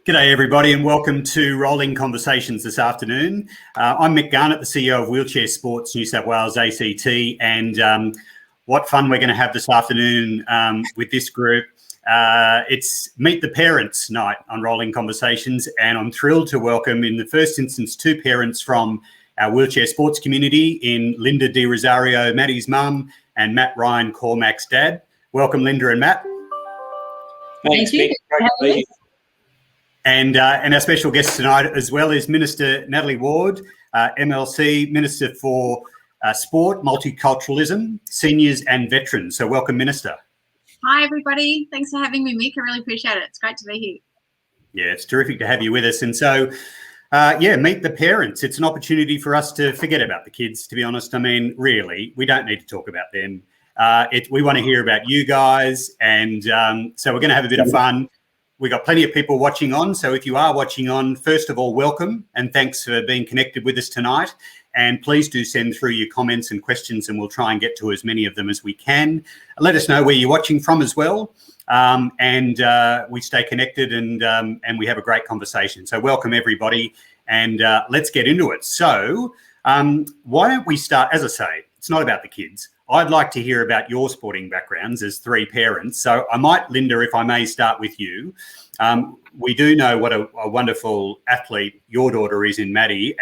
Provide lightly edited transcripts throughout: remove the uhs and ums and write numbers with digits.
G'day everybody and welcome to Rolling Conversations this afternoon. I'm Mick Garnett, the CEO of Wheelchair Sports New South Wales ACT, and what fun we're going to have this afternoon with this group. It's Meet the Parents night on Rolling Conversations, and I'm thrilled to welcome in the first instance two parents from our wheelchair sports community in Linda Di Rozario, Maddie's mum, and Matt Ryan, Cormac's dad. Welcome Linda and Matt. Thanks, Mick. Great to be here. And our special guest tonight as well is Minister Natalie Ward, MLC, Minister for Sport, Multiculturalism, Seniors and Veterans. So welcome, Minister. Hi, everybody. Thanks for having me, Mick. I really appreciate it. It's great to be here. Yeah, it's terrific to have you with us. And so, Meet the Parents. It's an opportunity for us to forget about the kids, to be honest. I mean, really, we don't need to talk about them. We want to hear about you guys. And so we're going to have a bit of fun. We've got plenty of people watching on. So if you are watching on, first of all, welcome and thanks for being connected with us tonight. And please do send through your comments and questions and we'll try and get to as many of them as we can. Let us know where you're watching from as well. We stay connected and we have a great conversation. So welcome everybody and let's get into it. So why don't we start, as I say, it's not about the kids. I'd like to hear about your sporting backgrounds as three parents. So I might, Linda, if I may start with you. We do know what a wonderful athlete your daughter is in Maddie,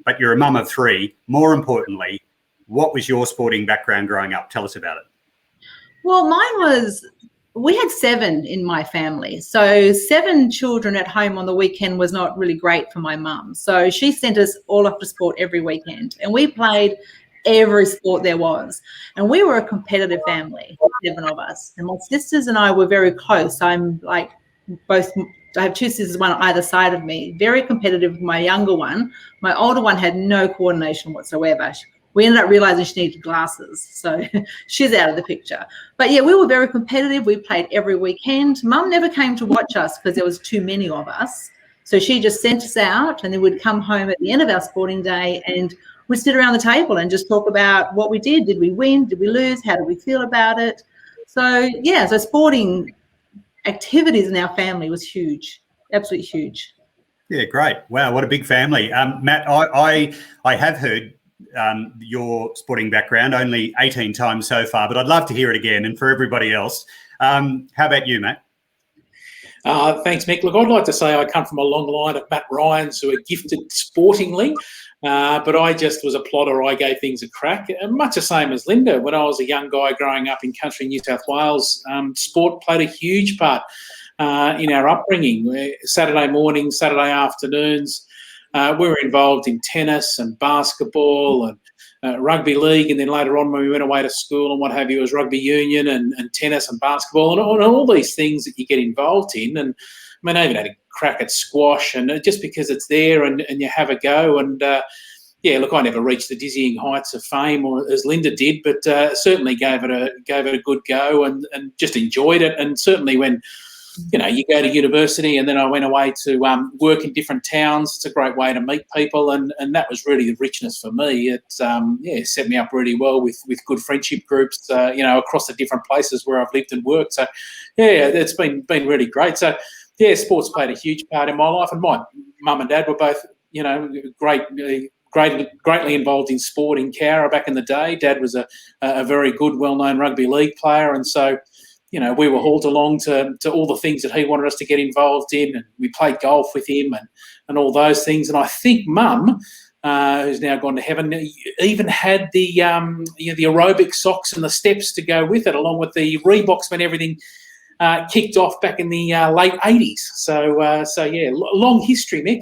but you're a mum of three. More importantly, what was your sporting background growing up? Tell us about it. Well, we had 7 in my family. So 7 children at home on the weekend was not really great for my mum. So she sent us all off to sport every weekend and we played every sport there was. And we were a competitive family, 7 of us. And my sisters and I were very close. I have 2 sisters, one on either side of me, very competitive with my younger one. My older one had no coordination whatsoever. We ended up realizing she needed glasses. So she's out of the picture. But yeah, we were very competitive. We played every weekend. Mum never came to watch us because there was too many of us. So she just sent us out and then we'd come home at the end of our sporting day and we'd sit around the table and just talk about what we did. Did we win? Did we lose? How did we feel about it? So yeah, so sporting activities in our family was huge, absolutely huge. Yeah, great. Wow, what a big family. Matt, I have heard your sporting background only 18 times so far, but I'd love to hear it again and for everybody else. How about you, Matt? Thanks, Mick. Look, I'd like to say I come from a long line of Matt Ryans who are gifted sportingly, but I just was a plodder. I gave things a crack, much the same as Linda. When I was a young guy growing up in country New South Wales, sport played a huge part in our upbringing. Saturday mornings, Saturday afternoons, we were involved in tennis and basketball and rugby league, and then later on when we went away to school and what have you, was rugby union and tennis and basketball and all these things that you get involved in. And I mean, I even had a crack at squash, and just because it's there and you have a go. And yeah, look, I never reached the dizzying heights of fame or as Linda did, but certainly gave it a good go and just enjoyed it. And certainly when you go to university, and then I went away to work in different towns. It's a great way to meet people, and that was really the richness for me. It set me up really well with good friendship groups, across the different places where I've lived and worked. So yeah, it's been really great. So yeah, sports played a huge part in my life, and my mum and dad were both greatly involved in sport in Cowra back in the day. Dad was a very good, well-known rugby league player, and so we were hauled along to all the things that he wanted us to get involved in, and we played golf with him and all those things. And I think Mum, who's now gone to heaven, even had the aerobic socks and the steps to go with it, along with the Reeboks when everything kicked off back in the late 80s. So yeah, long history, Mick.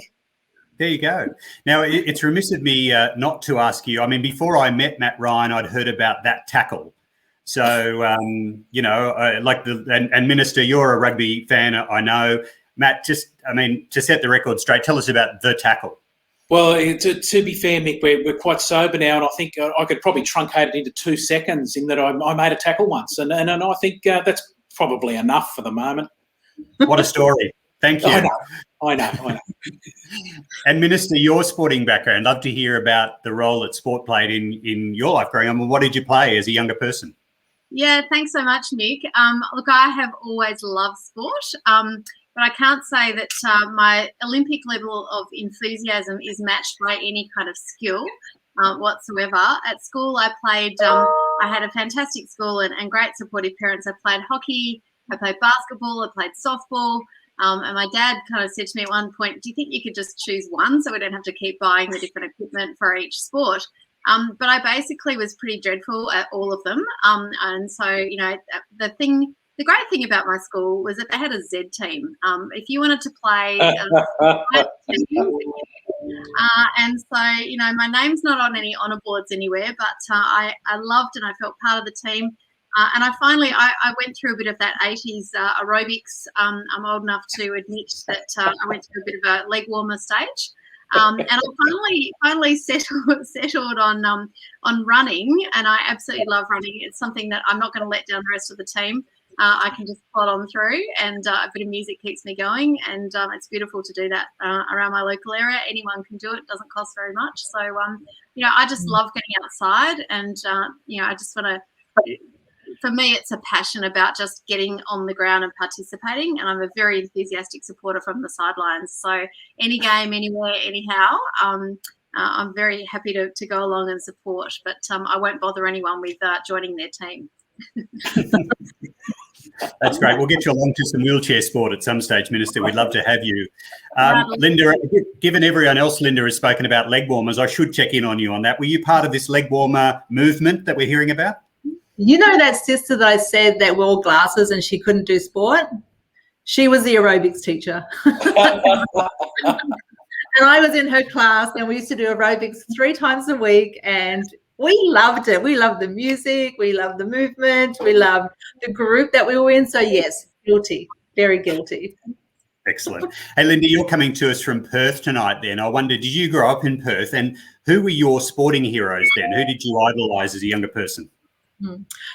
There you go. Now, it's remiss of me not to ask you, I mean, before I met Matt Ryan, I'd heard about that tackle. So, and Minister, you're a rugby fan, I know. Matt, to set the record straight, tell us about the tackle. Well, to be fair, Mick, we're quite sober now, and I think I could probably truncate it into 2 seconds in that I made a tackle once, and I think that's probably enough for the moment. What a story. Thank you. I know. And Minister, your sporting background, I'd love to hear about the role that sport played in your life growing up. What did you play as a younger person? Yeah, thanks so much, Mick. Look, I have always loved sport. but I can't say that my Olympic level of enthusiasm is matched by any kind of skill whatsoever. At school, I played, I had a fantastic school and great supportive parents. I played hockey, I played basketball, I played softball. And my dad kind of said to me at one point, do you think you could just choose one so we don't have to keep buying the different equipment for each sport? But I basically was pretty dreadful at all of them. And so, you know, the great thing about my school was that they had a Z team. If you wanted to play, and so, you know, my name's not on any honour boards anywhere, but I loved and I felt part of the team. And I went through a bit of that 80s aerobics. I'm old enough to admit that I went through a bit of a leg warmer stage. And I finally settled on running, and I absolutely love running. It's something that I'm not going to let down the rest of the team. I can just plod on through, and a bit of music keeps me going, and it's beautiful to do that around my local area. Anyone can do it. It doesn't cost very much. So, you know, I just love getting outside, and, you know, I just want to, for me, it's a passion about just getting on the ground and participating, and I'm a very enthusiastic supporter from the sidelines. So any game, anywhere, anyhow, I'm very happy to go along and support, but I won't bother anyone with joining their team. That's great. We'll get you along to some wheelchair sport at some stage, Minister. We'd love to have you. Linda, given everyone else, Linda, has spoken about leg warmers, I should check in on you on that. Were you part of this leg warmer movement that we're hearing about? You know that sister that I said that wore glasses and she couldn't do sport? She was the aerobics teacher. And I was in her class, and we used to do aerobics 3 times a week, and we loved it. We loved the music. We loved the movement. We loved the group that we were in. So, yes, guilty, very guilty. Excellent. Hey, Linda, you're coming to us from Perth tonight then. I wonder, did you grow up in Perth, and who were your sporting heroes then? Who did you idolise as a younger person?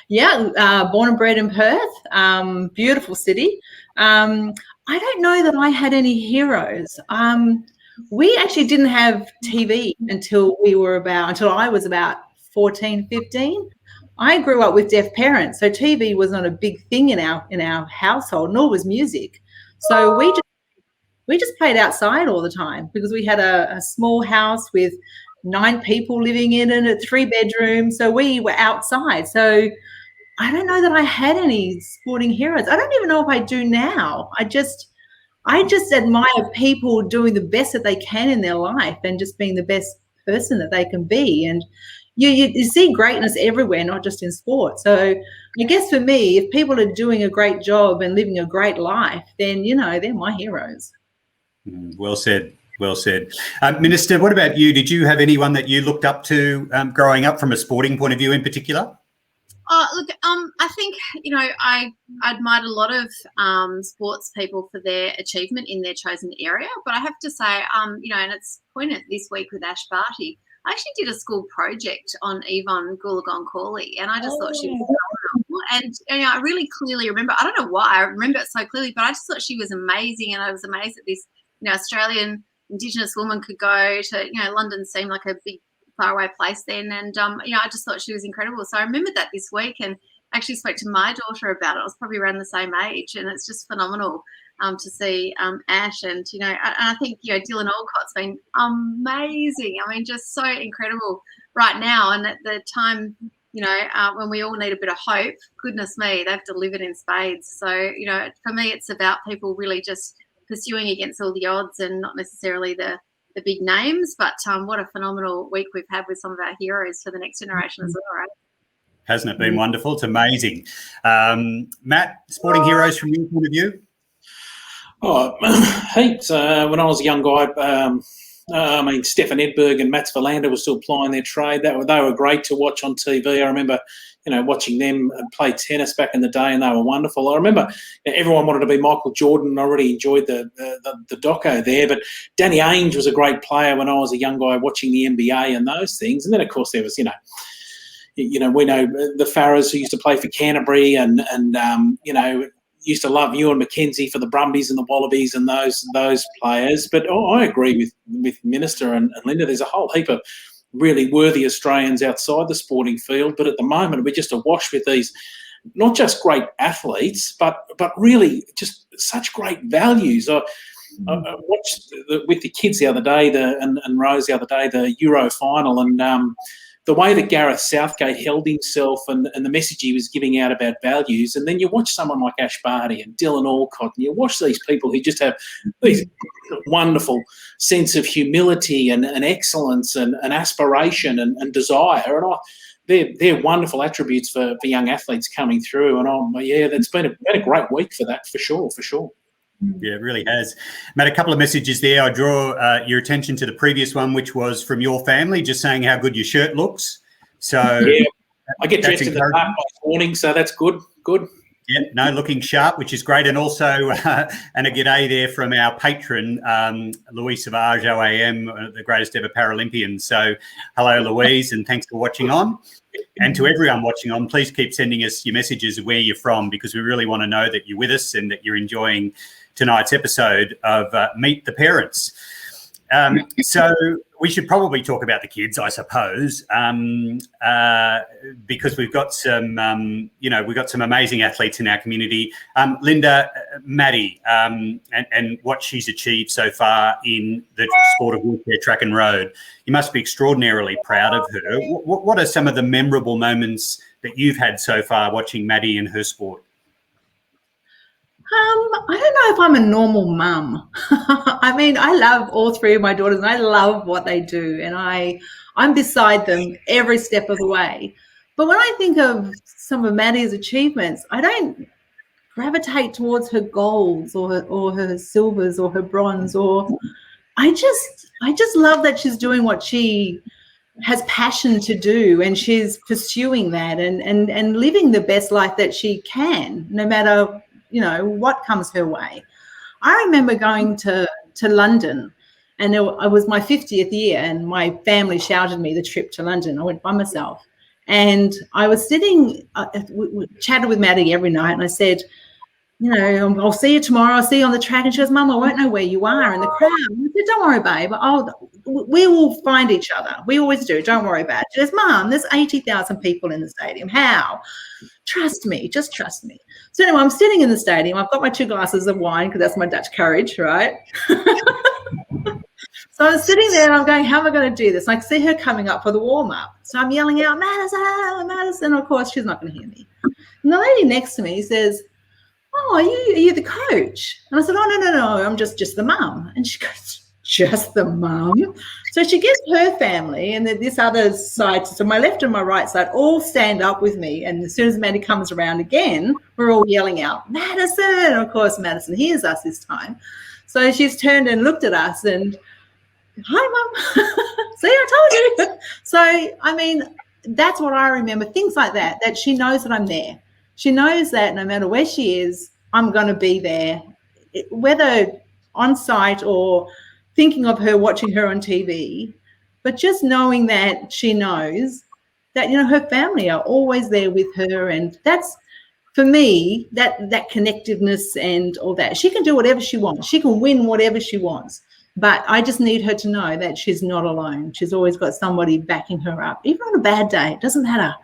Yeah, born and bred in Perth, beautiful city. I don't know that I had any heroes. We actually didn't have TV until I was about 14, 15. I grew up with deaf parents, so TV was not a big thing in our household, nor was music. So we just played outside all the time because we had a small house with 9 people living in it, a 3 bedroom. So we were outside. So I don't know that I had any sporting heroes. I don't even know if I do now. I just admire people doing the best that they can in their life and just being the best person that they can be. And you see greatness everywhere, not just in sport. So I guess for me, if people are doing a great job and living a great life, then, you know, they're my heroes. Well said. Well said. Minister, what about you? Did you have anyone that you looked up to growing up from a sporting point of view in particular? Look, I think, you know, I admired a lot of sports people for their achievement in their chosen area. But I have to say, you know, and it's poignant this week with Ash Barty, I actually did a school project on Yvonne Goolagong-Cawley, and I just thought she was phenomenal. And, you know, I really clearly remember, I don't know why I remember it so clearly, but I just thought she was amazing, and I was amazed that this, you know, Australian Indigenous woman could go to, you know, London seemed like a big faraway place then, and you know, I just thought she was incredible. So I remembered that this week, and actually spoke to my daughter about it. I was probably around the same age, and it's just phenomenal to see Ash, and, you know, and I think, you know, Dylan Alcott's been amazing. I mean, just so incredible right now, and at the time, you know, when we all need a bit of hope, goodness me, they've delivered in spades. So, you know, for me, it's about people really just pursuing against all the odds and not necessarily the big names, but what a phenomenal week we've had with some of our heroes for the next generation as well, right? Hasn't it been wonderful? It's amazing. Matt, sporting heroes from your point of view? Oh, heaps. When I was a young guy, I mean, Stefan Edberg and Mats Verlander were still plying their trade. They were great to watch on TV. I remember, you know, watching them play tennis back in the day, and they were wonderful. I remember everyone wanted to be Michael Jordan, and I really enjoyed the doco there. But Danny Ainge was a great player when I was a young guy watching the NBA and those things. And then, of course, there was, you know, we know the Farrers who used to play for Canterbury, and you know, used to love Ewan McKenzie for the Brumbies and the Wallabies and those players. But I agree with Minister and Linda. There's a whole heap of really worthy Australians outside the sporting field, but at the moment we're just awash with these not just great athletes, but really just such great values. I watched with the kids the other day, and Rose the other day, the Euro final, and the way that Gareth Southgate held himself and the message he was giving out about values. And then you watch someone like Ash Barty and Dylan Alcott, and you watch these people who just have these wonderful sense of humility and excellence and aspiration and desire. And they're wonderful attributes for young athletes coming through. And that's been a great week for that, for sure. Yeah, it really has. Matt, a couple of messages there. I draw your attention to the previous one, which was from your family, just saying how good your shirt looks. So yeah, I get dressed in the dark by morning, so that's good. Yeah, no, looking sharp, which is great. And also, and a g'day there from our patron, Louise Savage, OAM, the greatest ever Paralympian. So hello, Louise, and thanks for watching on. And to everyone watching on, please keep sending us your messages of where you're from, because we really want to know that you're with us and that you're enjoying tonight's episode of Meet the Parents. So we should probably talk about the kids, I suppose, because we've got some, we've got some amazing athletes in our community. Linda, Maddie, and what she's achieved so far in the sport of wheelchair track and road. You must be extraordinarily proud of her. What are some of the memorable moments that you've had so far watching Maddie in her sport? I don't know if I'm a normal mum. I mean, I love all three of my daughters and I love what they do, and I'm beside them every step of the way. But when I think of some of Maddie's achievements, I don't gravitate towards her golds or her silvers or her bronze, or I just love that she's doing what she has passion to do, and she's pursuing that and living the best life that she can, no matter what comes her way. I remember going to London, and it was my 50th year, and my family shouted me the trip to London. I went by myself, and I was sitting, chatted with Maddie every night, and I said, I'll see you tomorrow. I'll see you on the track. And she goes, Mum, I won't know where you are in the crowd. And I said, don't worry, babe. We will find each other. We always do. Don't worry about it. She goes, Mum, there's 80,000 people in the stadium. How? Trust me. Just trust me. So anyway, I'm sitting in the stadium. I've got my 2 glasses of wine because that's my Dutch courage, right? So I'm sitting there and I'm going, how am I going to do this? And I see her coming up for the warm-up. So I'm yelling out, Madison, Madison. Of course, she's not going to hear me. And the lady next to me says, oh, are you the coach? And I said, oh, no, I'm just the mum. And she goes, just the mum? So she gets her family, and then this other side, so my left and my right side, all stand up with me. And as soon as Maddie comes around again, we're all yelling out, Madison. And of course, Madison hears us this time. So she's turned and looked at us and, hi, Mum. See, I told you. So, I mean, that's what I remember, things like that she knows that I'm there. She knows that no matter where she is, I'm going to be there, whether on site or thinking of her, watching her on TV, but just knowing that she knows that, her family are always there with her. And that's, for me, that connectiveness and all that. She can do whatever she wants. She can win whatever she wants. But I just need her to know that she's not alone. She's always got somebody backing her up, even on a bad day. It doesn't matter.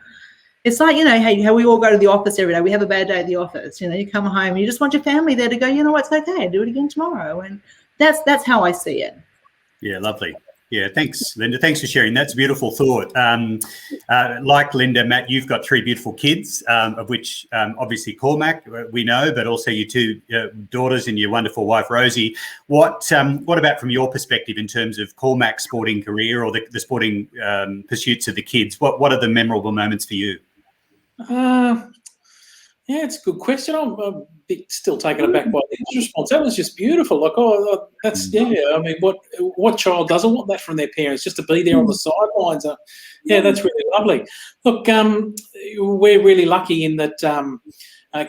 It's like, how we all go to the office every day. We have a bad day at the office. You come home and you just want your family there to go, it's okay, do it again tomorrow. And that's how I see it. Yeah, lovely. Yeah, thanks, Linda. Thanks for sharing. That's a beautiful thought. Like Linda, Matt, you've got 3 beautiful kids, of which obviously Cormac, we know, but also your 2 daughters and your wonderful wife, Rosie. What about from your perspective in terms of Cormac's sporting career or the sporting pursuits of the kids? What are the memorable moments for you? Yeah, it's a good question. I'm a bit still taken aback by the response. That was just beautiful. That's, I mean, what child doesn't want that from their parents, just to be there on the sidelines? That's really lovely. Look, we're really lucky in that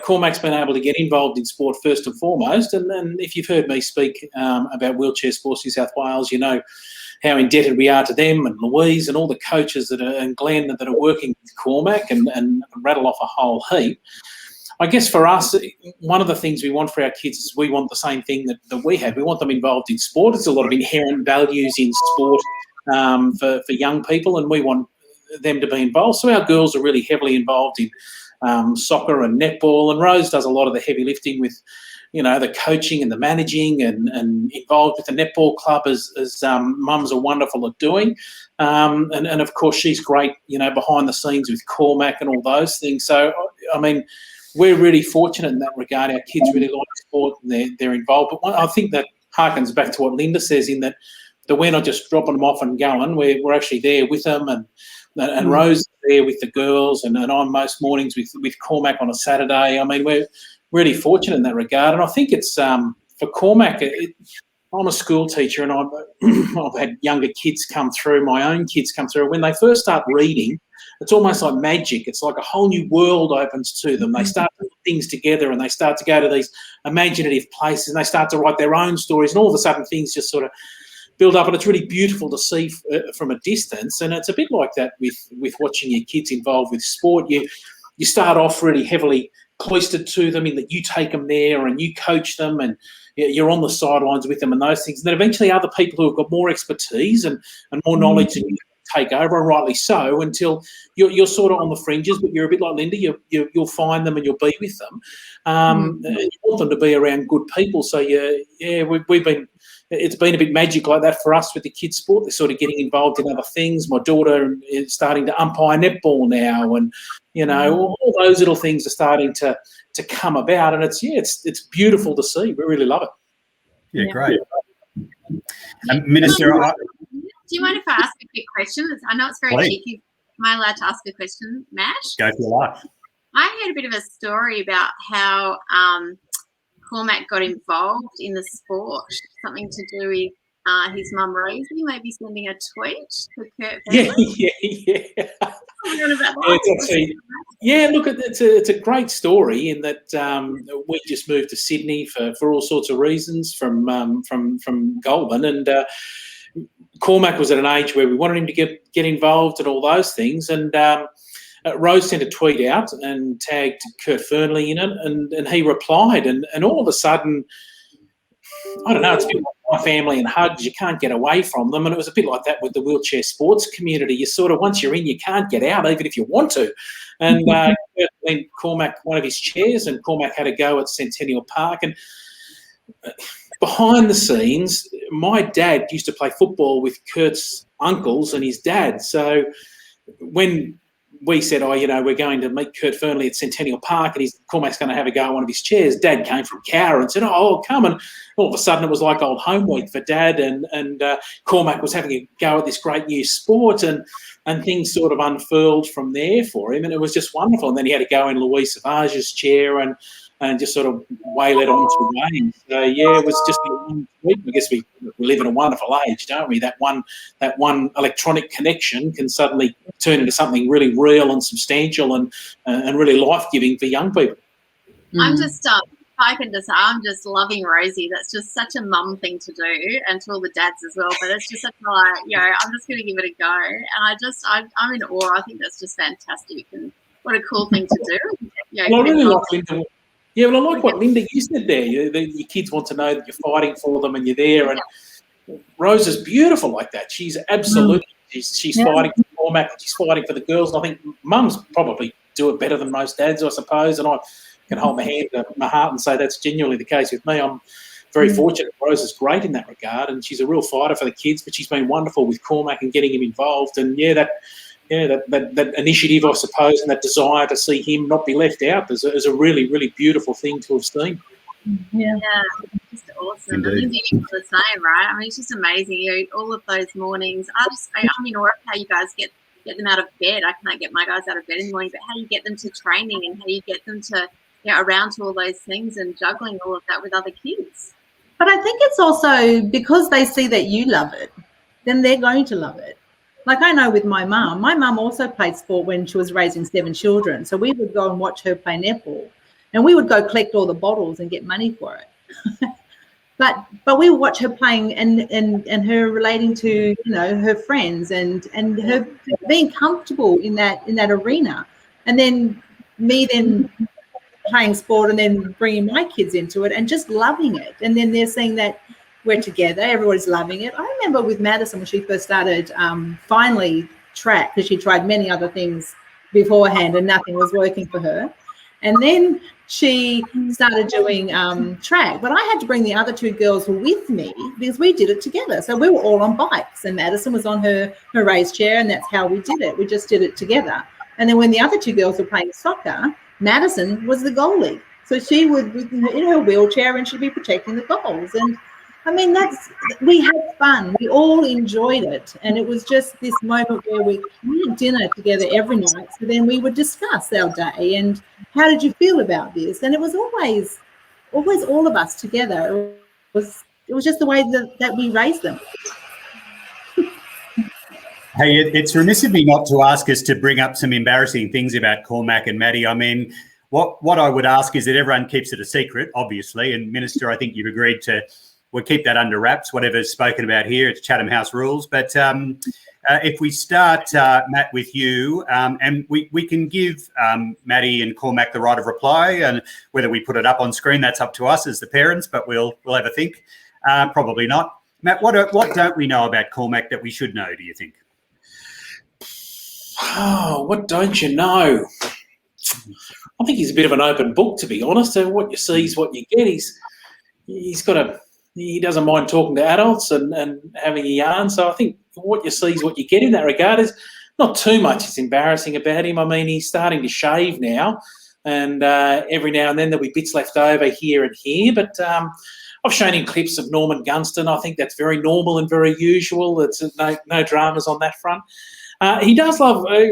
Cormac's been able to get involved in sport first and foremost. And if you've heard me speak about Wheelchair Sports New South Wales, you know how indebted we are to them and Louise and all the coaches and Glenn that are working with Cormac and rattle off a whole heap. I guess for us, one of the things we want for our kids is we want the same thing that we had. We want them involved in sport. There's a lot of inherent values in sport for young people, and we want them to be involved. So our girls are really heavily involved in soccer and netball, and Rose does a lot of the heavy lifting with, the coaching and the managing, and involved with the netball club as mums are wonderful at doing. And of course, she's great, behind the scenes with Cormac and all those things. So, I mean, we're really fortunate in that regard. Our kids really like sport and they're involved. But I think that harkens back to what Linda says, in that we're not just dropping them off and going. We're actually there with them, and Rose is there with the girls, and I'm most mornings with Cormac on a Saturday. I mean, we're really fortunate in that regard. And I think it's for Cormac, I'm a school teacher, and I've had younger kids come through, my own kids come through. When they first start reading, it's almost like magic. It's like a whole new world opens to them. They start to put things together, and they start to go to these imaginative places, and they start to write their own stories, and all of a sudden things just sort of build up, and it's really beautiful to see from a distance. And it's a bit like that with watching your kids involved with sport. You start off really heavily cloistered to them, in that you take them there and you coach them, and you're on the sidelines with them and those things. And then eventually other people who have got more expertise and more knowledge than you take over, and rightly so, until you're sort of on the fringes, but you're a bit like Linda. You'll find them and you'll be with them. And you want them to be around good people. So it's been a bit magic like that for us with the kids' sport. They're sort of getting involved in other things. My daughter is starting to umpire netball now, and all those little things are starting to come about, and it's beautiful to see. We really love it. Yeah, great. Minister, do you mind if I ask a quick question? I know it's very cheeky. Am I allowed to ask a question, Matt? Go for your life. I heard a bit of a story about how Cormac got involved in the sport, something to do with his mum Rosie maybe sending a tweet to Kurt Fairley. Look, it's a great story, in that we just moved to Sydney for all sorts of reasons from Goulburn, and Cormac was at an age where we wanted him to get involved and all those things, and Rose sent a tweet out and tagged Kurt Fernley in it, and he replied, and all of a sudden, I don't know, it's a bit like my family and hugs. You can't get away from them, and it was a bit like that with the wheelchair sports community. You sort of, once you're in, you can't get out, even if you want to. And then Cormac, one of his chairs, and Cormac had a go at Centennial Park. And behind the scenes, my dad used to play football with Kurt's uncles and his dad. So when we said, we're going to meet Kurt Fernley at Centennial Park, and Cormac's going to have a go at one of his chairs, Dad came from Cowra and said, I'll come. And all of a sudden it was like old home week for Dad, and Cormac was having a go at this great new sport, and things sort of unfurled from there for him, and it was just wonderful. And then he had to go in Louise Savage's chair and just sort of wail it onto Wayne. So, it was just a one week. I guess we live in a wonderful age, don't we? That one electronic connection can suddenly turn into something really real and substantial and really life-giving for young people. I'm just, I can just say, I'm just loving Rosie. That's just such a mum thing to do, and to all the dads as well. But it's just such a, I'm just going to give it a go. And I'm in awe. I think that's just fantastic, and what a cool thing to do. Well, I really like Linda. Yeah, well, I like what Linda, you said there. Your kids want to know that you're fighting for them and you're there. And Rose is beautiful like that. She's absolutely, she's fighting for Cormac, she's fighting for the girls. And I think mums probably do it better than most dads, I suppose. And I can hold my hand to my heart and say that's genuinely the case with me. I'm very fortunate. Rose is great in that regard, and she's a real fighter for the kids, but she's been wonderful with Cormac and getting him involved. And that initiative, I suppose, and that desire to see him not be left out is a really, really beautiful thing to have seen. Yeah, just awesome. I think you're the same, right? I mean, it's just amazing. All of those mornings. I'm in awe of how you guys get them out of bed. I can't get my guys out of bed in the morning, but how you get them to training and how you get them to around to all those things and juggling all of that with other kids. But I think it's also because they see that you love it, then they're going to love it. Like I know with my mum also played sport when she was raising 7 children. So we would go and watch her play netball, and we would go collect all the bottles and get money for it. but we would watch her playing and her relating to, her friends and her being comfortable in that arena. And then me playing sport and then bringing my kids into it and just loving it. And then they're seeing that we're together, everybody's loving it. I remember with Madison when she first started finally track, because she tried many other things beforehand and nothing was working for her. And then she started doing track, but I had to bring the other two girls with me because we did it together. So we were all on bikes, and Madison was on her raised chair, and that's how we did it. We just did it together. And then when the other two girls were playing soccer, Madison was the goalie. So she would be in her wheelchair and she'd be protecting the goals. And I mean, we had fun. We all enjoyed it. And it was just this moment where we had dinner together every night. So then we would discuss our day and how did you feel about this? And it was always all of us together. It was just the way that we raised them. Hey, it's remiss of me not to ask us to bring up some embarrassing things about Cormac and Maddie. I mean, what I would ask is that everyone keeps it a secret, obviously. And Minister, I think you've agreed we'll keep that under wraps. Whatever's spoken about here, it's Chatham House rules. But if we start, Matt, with you, and we can give Maddie and Cormac the right of reply, and whether we put it up on screen, that's up to us as the parents. But we'll have a think. Probably not. Matt, what don't we know about Cormac that we should know? Do you think? Oh, what don't you know? I think he's a bit of an open book, to be honest. So what you see is what you get. He doesn't mind talking to adults and having a yarn. So I think what you see is what you get in that regard. Is not too much is embarrassing about him. I mean, he's starting to shave now, and every now and then there'll be bits left over here and here. But I've shown him clips of Norman Gunston. I think that's very normal and very usual. It's no dramas on that front. He does love. I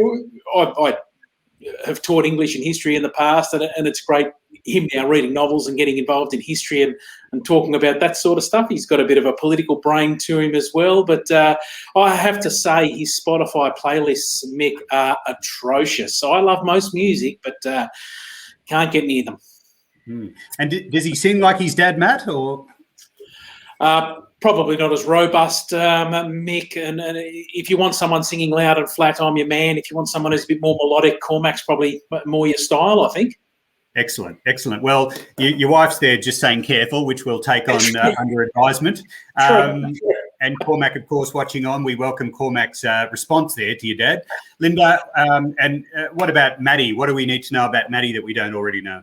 have taught English and history in the past, and it's great him now reading novels and getting involved in history and talking about that sort of stuff. He's got a bit of a political brain to him as well. But I have to say his Spotify playlists, Mick, are atrocious. So I love most music, but can't get near them. And does he sing like his dad, Matt, or? Probably not as robust, Mick. And if you want someone singing loud and flat, I'm your man. If you want someone who's a bit more melodic, Cormac's probably more your style, I think. Excellent. Well, your wife's there just saying careful, which we'll take on under advisement. And Cormac, of course, watching on. We welcome Cormac's response there to your dad. Linda, and what about Maddie? What do we need to know about Maddie that we don't already know?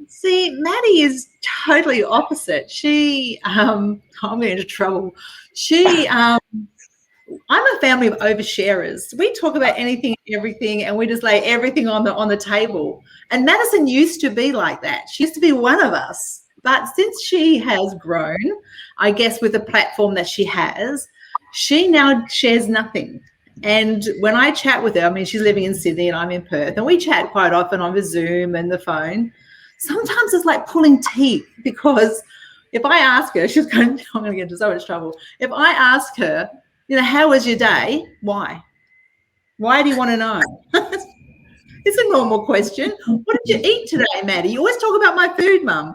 See, Maddie is totally opposite. I'm into trouble. I'm a family of oversharers. We talk about anything and everything, and we just lay everything on the table. And Madison used to be like that. She used to be one of us. But since she has grown, I guess with the platform that she has, she now shares nothing. And when I chat with her, I mean, she's living in Sydney and I'm in Perth, and we chat quite often on the Zoom and the phone. Sometimes it's like pulling teeth, because if I ask her, she's going, I'm going to get into so much trouble. If I ask her, how was your day? Why? Why do you want to know? It's a normal question. What did you eat today, Maddie? You always talk about my food, Mum.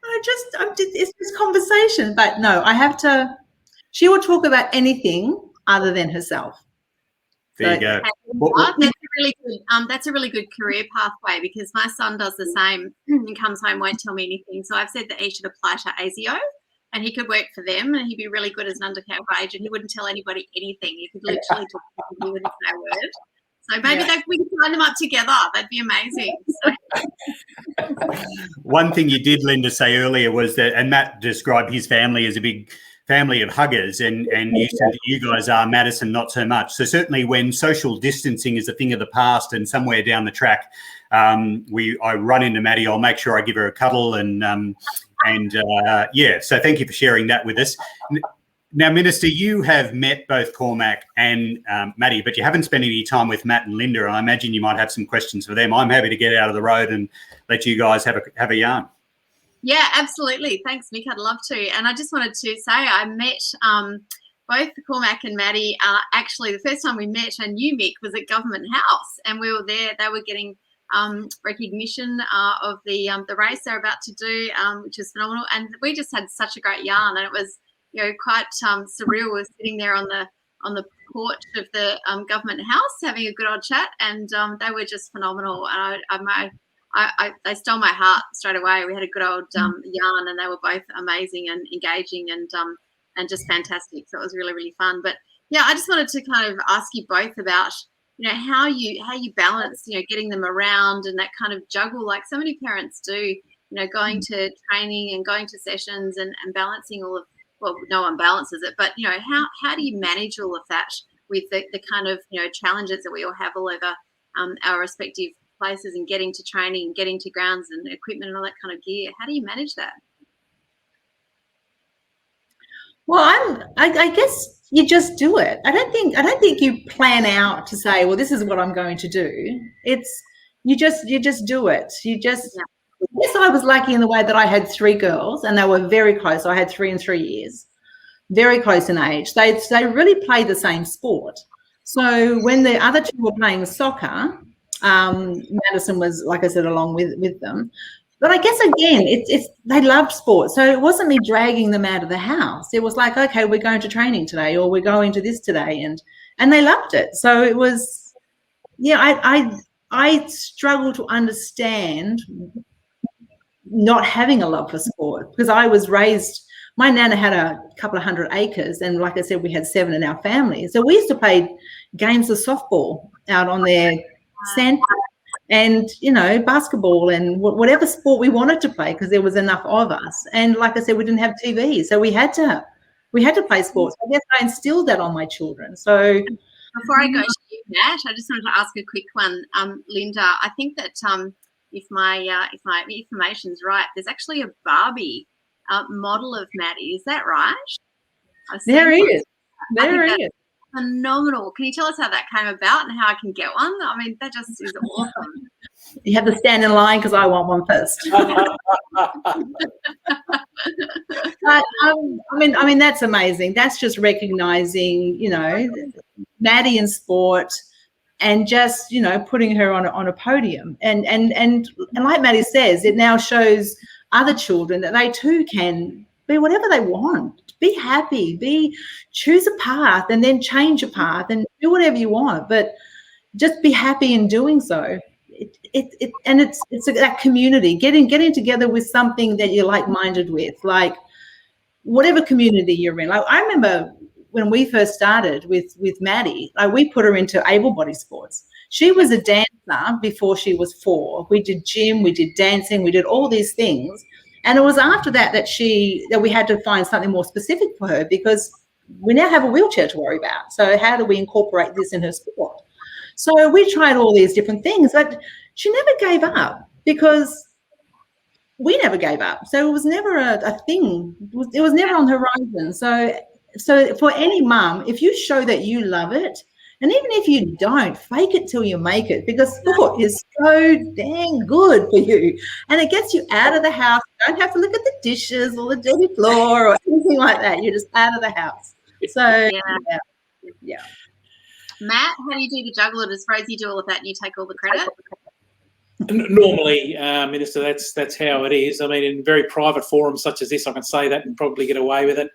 It's this conversation. But no, she will talk about anything other than herself. There you go. That's a really good career pathway, because my son does the same and comes home, won't tell me anything. So I've said that he should apply to ASIO, and he could work for them, and he'd be really good as an undercover agent. He wouldn't tell anybody anything. He could literally talk to people with no word. So maybe we could sign them up together. That'd be amazing. One thing you did, Linda, say earlier was that, and Matt described his family as a big family of huggers, and you said that you guys are, Madison, not so much. So certainly when social distancing is a thing of the past, and somewhere down the track I run into Maddie, I'll make sure I give her a cuddle, so thank you for sharing that with us. Now, Minister, you have met both Cormac and Maddie, but you haven't spent any time with Matt and Linda. I imagine you might have some questions for them. I'm happy to get out of the road and let you guys have a yarn. Yeah, absolutely. Thanks, Mick. I'd love to. And I just wanted to say I met both Cormac and Maddie. Actually, the first time we met and knew Mick was at Government House, and we were there. They were getting recognition of the race they're about to do, which is phenomenal. And we just had such a great yarn, and it was quite surreal. We were sitting there on the porch of the Government House having a good old chat, and they were just phenomenal. And they stole my heart straight away. We had a good old yarn, and they were both amazing and engaging and just fantastic. So it was really, really fun. But yeah, I just wanted to kind of ask you both about how you balance, getting them around and that kind of juggle, like so many parents do, going to training and going to sessions and balancing all of, well, no one balances it, but how do you manage all of that with the kind of challenges that we all have all over our respective places, and getting to training and getting to grounds and equipment and all that kind of gear? How do you manage that? Well, I guess you just do it. I don't think you plan out to say, well, this is what I'm going to do. It's you just do it. Yes, I was lucky in the way that I had 3 girls and they were very close. I had 3 in 3 years, very close in age. They really played the same sport. So when the other 2 were playing soccer, Madison was, like I said, along with them. But I guess, again, it's they loved sport. So it wasn't me dragging them out of the house. It was like, okay, we're going to training today, or we're going to this today. And they loved it. So it was, I struggle to understand not having a love for sport, because I was raised, my nana had a couple of 100 acres. And like I said, we had 7 in our family. So we used to play games of softball out on their sand, and basketball and whatever sport we wanted to play, because there was enough of us. And like I said, we didn't have TV, so we had to play sports. I guess I instilled that on my children. So before I go to you, Nat, I just wanted to ask a quick one. Linda, I think that if my information's right, there's actually a Barbie model of Maddie. Is that right? There is. Phenomenal. Can you tell us how that came about and how I can get one? I mean, that just is awesome. You have to stand in line because I want one first. I mean, that's amazing. That's just recognizing, Maddie in sport, and just putting her on a podium. And like Maddie says, it now shows other children that they too can be whatever they want. Be happy, choose a path and then change a path and do whatever you want, but just be happy in doing so. It's that community, getting together with something that you're like-minded with, like whatever community you're in. Like I remember when we first started with Maddie, like we put her into able-bodied sports. She was a dancer before she was 4. We did gym, we did dancing, we did all these things. And it was after that we had to find something more specific for her, because we now have a wheelchair to worry about. So how do we incorporate this in her sport? So we tried all these different things, but she never gave up, because we never gave up. So it was never a thing. It was never on the horizon. So for any mum, if you show that you love it, and even if you don't, fake it till you make it, because sport is so dang good for you. And it gets you out of the house. You don't have to look at the dishes or the dirty floor or anything like that. You're just out of the house. So, yeah. Matt, how do you do the juggle? Or does Rosie do all of that and you take all the credit? Normally, Minister, that's how it is. I mean, in very private forums such as this, I can say that and probably get away with it.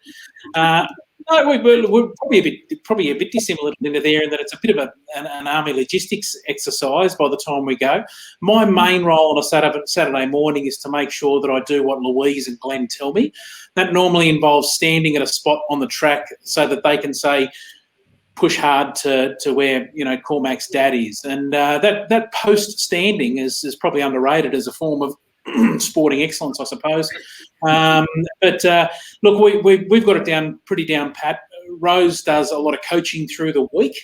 No, we're probably a bit dissimilar into there, in that it's a bit of an army logistics exercise by the time we go. My main role on a Saturday morning is to make sure that I do what Louise and Glenn tell me. That normally involves standing at a spot on the track so that they can say, push hard to where Cormac's dad is, and that post standing is probably underrated as a form of sporting excellence, I suppose. But look, we've got it pretty down pat. Rose does a lot of coaching through the week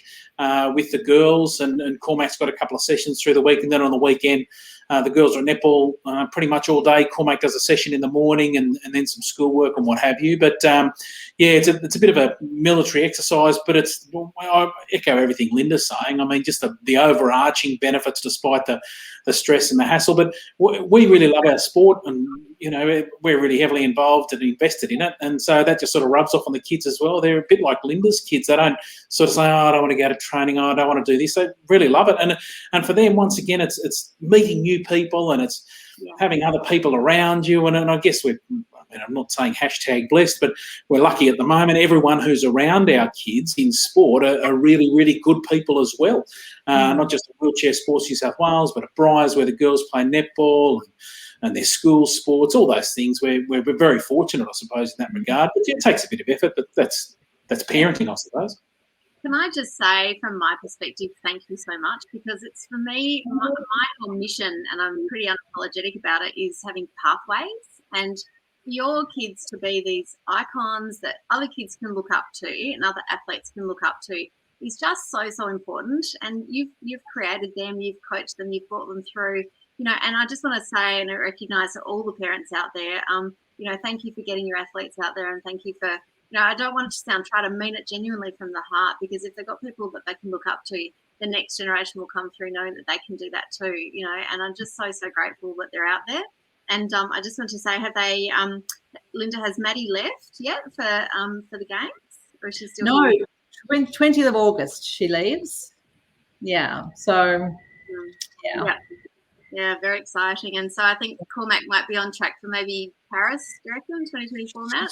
with the girls, and Cormac's got a couple of sessions through the week, and then on the weekend the girls are at netball pretty much all day. Cormac does a session in the morning and then some schoolwork and what have you. But it's a bit of a military exercise, but I echo everything Linda's saying. I mean, just the overarching benefits despite the stress and the hassle. But we really love our sport, and we're really heavily involved and invested in it, and so that just sort of rubs off on the kids as well. They're a bit like Linda's kids. They don't sort of say, I don't want to go to training, I don't want to do this. They really love it, and for them, once again, it's meeting new people, and it's having other people around you, and I guess I'm not saying #blessed, but we're lucky at the moment. Everyone who's around our kids in sport are really, really good people as well. Not just at Wheelchair Sports New South Wales, but at Bryce, where the girls play netball and their school sports, all those things. We're very fortunate, I suppose, in that regard. But it takes a bit of effort, but that's parenting, I suppose. can I just say, from my perspective, thank you so much, because it's, for me, my whole mission, and I'm pretty unapologetic about it, is having pathways, and for your kids to be these icons that other kids can look up to and other athletes can look up to is just so important. And you've created them, you've coached them, you've brought them through, and I just want to say and recognise to all the parents out there, thank you for getting your athletes out there, and thank you for, I don't want it to sound trite, I mean it genuinely from the heart, because if they've got people that they can look up to, the next generation will come through knowing that they can do that too, and I'm just so grateful that they're out there. And I just want to say, have they, Linda, has Maddie left yet for the games? Or is she still No, here? 20th of August she leaves. Yeah, so, Yeah, very exciting. And so I think Cormac might be on track for maybe Paris, do you reckon, 2024, Matt?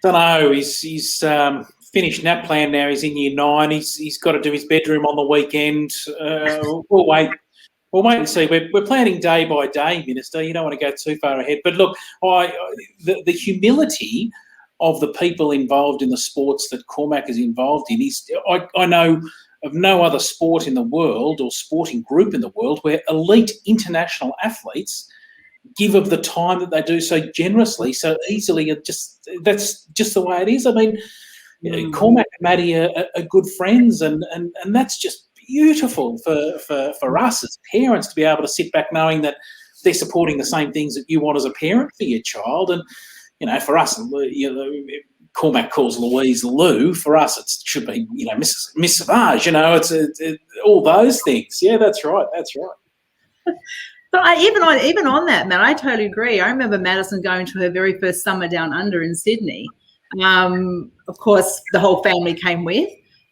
Don't know. He's finished nap plan now. He's in year 9. He's got to do his bedroom on the weekend. We'll wait. We'll wait and see. We're planning day by day, Minister. You don't want to go too far ahead. But look, the humility of the people involved in the sports that Cormac is involved in is, I know of no other sport in the world or sporting group in the world where elite international athletes give of the time that they do so generously, so easily, and that's just the way it is. I mean, Cormac and Maddie are good friends, and that's just beautiful for us as parents to be able to sit back knowing that they're supporting the same things that you want as a parent for your child. And for us, Cormac calls Louise Lou. For us, it should be Miss Savage. It's all those things. Yeah, that's right. That's right. But even on that, Matt, I totally agree. I remember Madison going to her very first summer down under in Sydney. Of course, the whole family came with.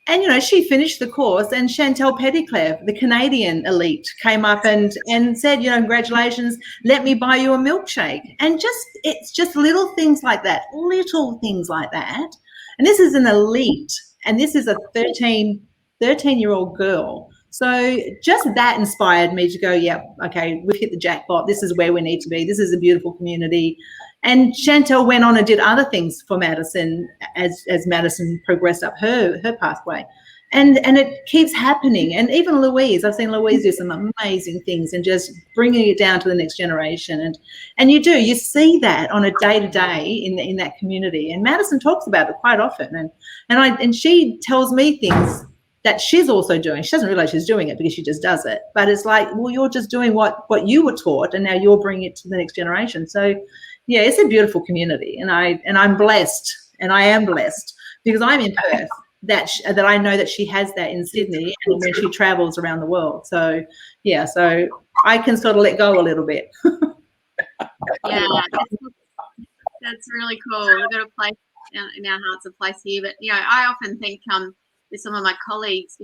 And, she finished the course, and Chantal Petitclerc, the Canadian elite, came up and said, congratulations, let me buy you a milkshake. And it's just little things like that. And this is an elite, and this is a 13-year-old girl. So just that inspired me to go, yeah, okay, we've hit the jackpot. This is where we need to be. This is a beautiful community. And Chantal went on and did other things for Madison as Madison progressed up her pathway. And it keeps happening. And even Louise, I've seen Louise do some amazing things and just bringing it down to the next generation. And you see that on a day-to-day in that community. And Madison talks about it quite often. And she tells me things that she's also doing. She doesn't realize she's doing it because she just does it. But it's like, well, you're just doing what you were taught, and now you're bringing it to the next generation. So, yeah, it's a beautiful community, and I'm blessed, and I am blessed because I'm in Perth. That I know that she has that in Sydney, and when she travels around the world. So, yeah, so I can sort of let go a little bit. Yeah, that's really cool. We've got a place in our hearts, a place here. But I often think with some of my colleagues,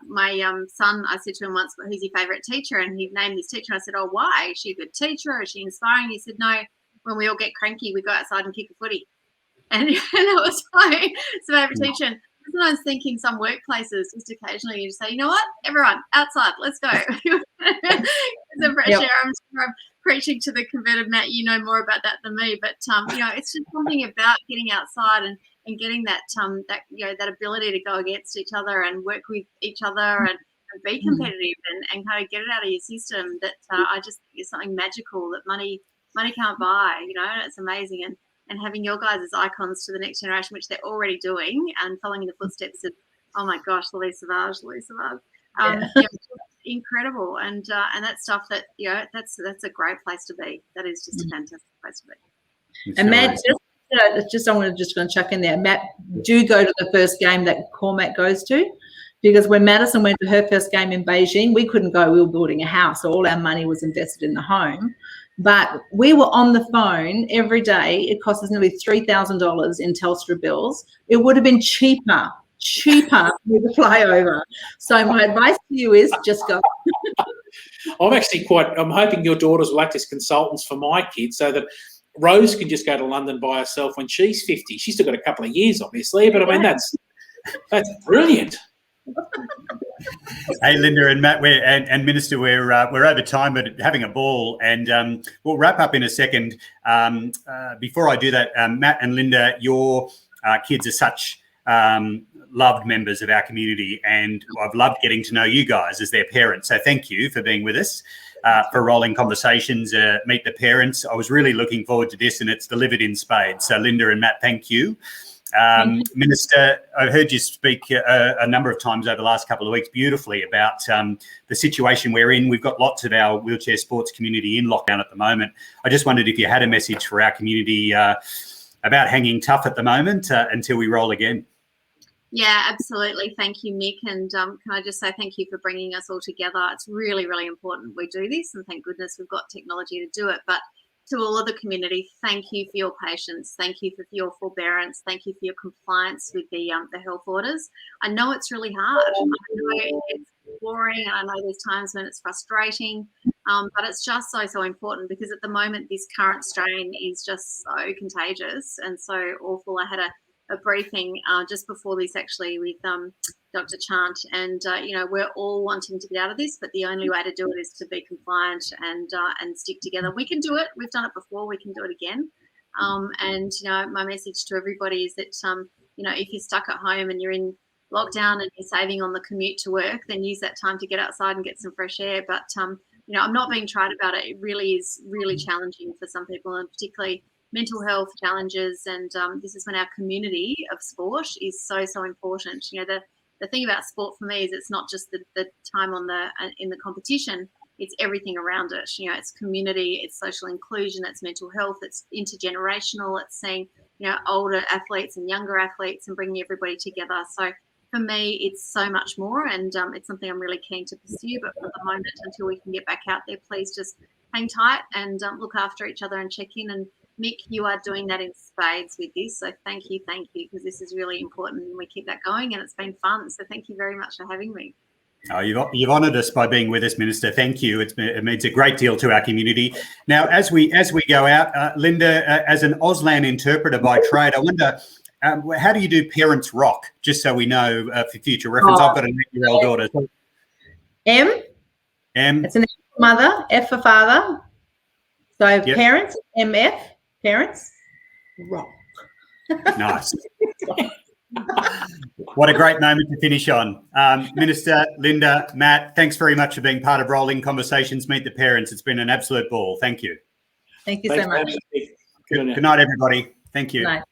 my son, I said to him once, who's your favourite teacher? And he named his teacher. I said, oh, why? Is she a good teacher? Is she inspiring? He said, no, when we all get cranky, we go outside and kick a footy. And that was my favourite teacher. And sometimes thinking some workplaces, just occasionally you just say, you know what, everyone, outside, let's go. It's a fresh air. I'm sure I'm preaching to the converted Matt. You know more about that than me. But, it's just something about getting outside and getting that that ability to go against each other and work with each other and be competitive and kind of get it out of your system. That I just think is something magical that money can't buy. It's amazing. And having your guys as icons to the next generation, which they're already doing, and following in the footsteps of, oh my gosh, Louise Savage. Incredible. And that stuff that that's a great place to be. That is just a fantastic place to be. And Matt, I'm just going to chuck in there. Matt, do go to the first game that Cormac goes to, because when Madison went to her first game in Beijing, we couldn't go. We were building a house, so all our money was invested in the home. But we were on the phone every day. It cost us nearly $3,000 in Telstra bills. It would have been cheaper with a fly over. So my advice to you is just go. I'm hoping your daughters will act as consultants for my kids so that Rose can just go to London by herself when she's 50. She's still got a couple of years, obviously, but I mean, that's brilliant. Hey, Linda and Matt, and Minister, we're over time, but having a ball, and we'll wrap up in a second. Before I do that, Matt and Linda, your kids are such loved members of our community, and I've loved getting to know you guys as their parents. So thank you for being with us for Rolling Conversations, Meet the Parents. I was really looking forward to this, and it's delivered in spades. So Linda and Matt, thank you. Minister, I heard you speak a number of times over the last couple of weeks beautifully about the situation we're in. We've got lots of our wheelchair sports community in lockdown at the moment. I just wondered if you had a message for our community about hanging tough at the moment until we roll again. Yeah, absolutely. Thank you, Mick. And can I just say thank you for bringing us all together. It's really, really important we do this, and thank goodness we've got technology to do it. But to all of the community, thank you for your patience. Thank you for your forbearance. Thank you for your compliance with the health orders. I know it's really hard. I know it's boring, and I know there's times when it's frustrating, but it's just so important, because at the moment this current strain is just so contagious and so awful. I had a briefing just before this actually with Dr. Chant, and we're all wanting to get out of this, but the only way to do it is to be compliant and stick together. We can do it. We've done it before. We can do it again. And my message to everybody is that if you're stuck at home and you're in lockdown and you're saving on the commute to work, then use that time to get outside and get some fresh air. But I'm not being trite about it. It really is really challenging for some people, and particularly mental health challenges. And this is when our community of sport is so important. The thing about sport for me is it's not just the time in the competition. It's everything around it. It's community, it's social inclusion, it's mental health, it's intergenerational, it's seeing older athletes and younger athletes and bringing everybody together. So for me, it's so much more, and it's something I'm really keen to pursue. But for the moment, until we can get back out there, please just hang tight and look after each other and check in. And Mick, you are doing that in spades with this. So thank you, because this is really important, and we keep that going, and it's been fun. So thank you very much for having me. Oh, you've honoured us by being with us, Minister. Thank you. It means a great deal to our community. Now, as we go out, Linda, as an Auslan interpreter by trade, I wonder, how do you do Parents Rock? Just so we know for future reference. I've got an 8-year-old daughter. M. It's an M for mother, F for father. So yep. Parents, MF, parents, rock. Nice. What a great moment to finish on. Minister, Linda, Matt, thanks very much for being part of Rolling Conversations, Meet the Parents. It's been an absolute ball. Thank you. Thank you so much. Good night, everybody. Thank you. Good night.